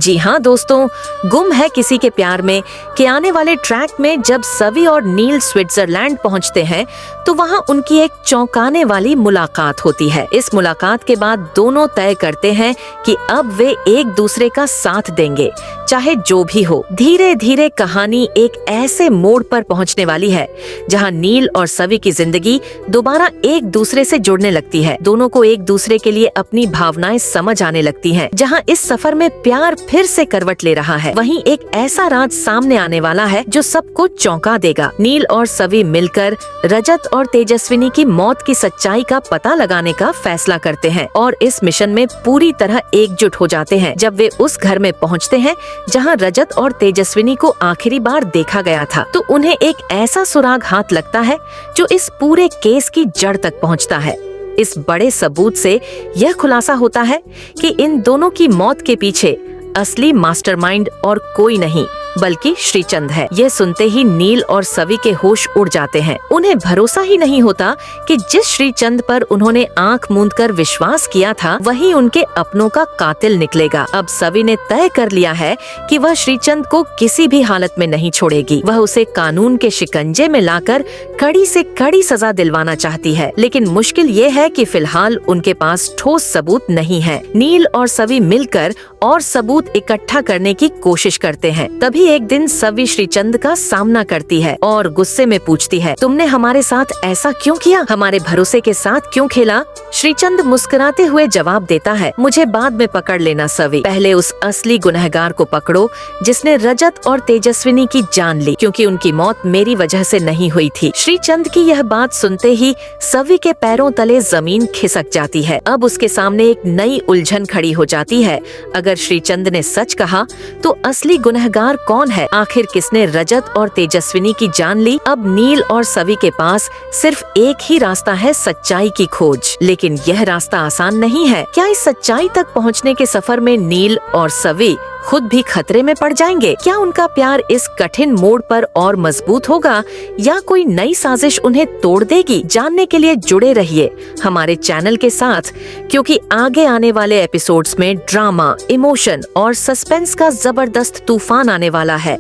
जी हाँ दोस्तों, गुम है किसी के प्यार में के आने वाले ट्रैक में जब सवी और नील स्विट्जरलैंड पहुंचते हैं तो वहां उनकी एक चौंकाने वाली मुलाकात होती है। इस मुलाकात के बाद दोनों तय करते हैं कि अब वे एक दूसरे का साथ देंगे, चाहे जो भी हो। धीरे धीरे कहानी एक ऐसे मोड़ पर पहुंचने वाली है जहां नील और सवी की जिंदगी दोबारा एक दूसरे से जुड़ने लगती है। दोनों को एक दूसरे के लिए अपनी भावनाएं समझ आने लगती हैं। जहां इस सफर में प्यार फिर से करवट ले रहा है, वहीं एक ऐसा राज सामने आने वाला है जो सबको चौंका देगा। नील और सवी मिलकर रजत और तेजस्विनी की मौत की सच्चाई का पता लगाने का फैसला करते हैं और इस मिशन में पूरी तरह एकजुट हो जाते हैं। जब वे उस घर में पहुंचते हैं जहां रजत और तेजस्विनी को आखिरी बार देखा गया था, तो उन्हें एक ऐसा सुराग हाथ लगता है जो इस पूरे केस की जड़ तक पहुंचता है। इस बड़े सबूत से यह खुलासा होता है कि इन दोनों की मौत के पीछे असली मास्टरमाइंड और कोई नहीं बल्कि श्रीचंद है। यह सुनते ही नील और सवी के होश उड़ जाते हैं। उन्हें भरोसा ही नहीं होता कि जिस श्रीचंद पर उन्होंने आंख मूंदकर विश्वास किया था वही उनके अपनों का कातिल निकलेगा। अब सवी ने तय कर लिया है कि वह श्रीचंद को किसी भी हालत में नहीं छोड़ेगी। वह उसे कानून के शिकंजे में लाकर कड़ी से कड़ी सजा दिलवाना चाहती है, लेकिन मुश्किल ये है कि फिलहाल उनके पास ठोस सबूत नहीं है। नील और सवी मिलकर और सबूत इकट्ठा करने की कोशिश करते हैं। तभी एक दिन सवी श्रीचंद का सामना करती है और गुस्से में पूछती है, तुमने हमारे साथ ऐसा क्यों किया? हमारे भरोसे के साथ क्यों खेला? श्रीचंद मुस्कुराते हुए जवाब देता है, मुझे बाद में पकड़ लेना सवी, पहले उस असली गुनहगार को पकड़ो जिसने रजत और तेजस्विनी की जान ली, क्योंकि उनकी मौत मेरी वजह से नहीं हुई थी। श्रीचंद की यह बात सुनते ही सवी के पैरों तले जमीन खिसक जाती है। अब उसके सामने एक नई उलझन खड़ी हो जाती है। अगर श्रीचंद ने सच कहा तो असली गुनहगार कौन है? आखिर किसने रजत और तेजस्विनी की जान ली? अब नील और सवी के पास सिर्फ एक ही रास्ता है, सच्चाई की खोज। लेकिन यह रास्ता आसान नहीं है। क्या इस सच्चाई तक पहुंचने के सफर में नील और सवी खुद भी खतरे में पड़ जाएंगे? क्या उनका प्यार इस कठिन मोड़ पर और मजबूत होगा या कोई नई साजिश उन्हें तोड़ देगी? जानने के लिए जुड़े रहिए हमारे चैनल के साथ, क्योंकि आगे आने वाले एपिसोड्स में ड्रामा, इमोशन और सस्पेंस का जबरदस्त तूफान आने वाला है।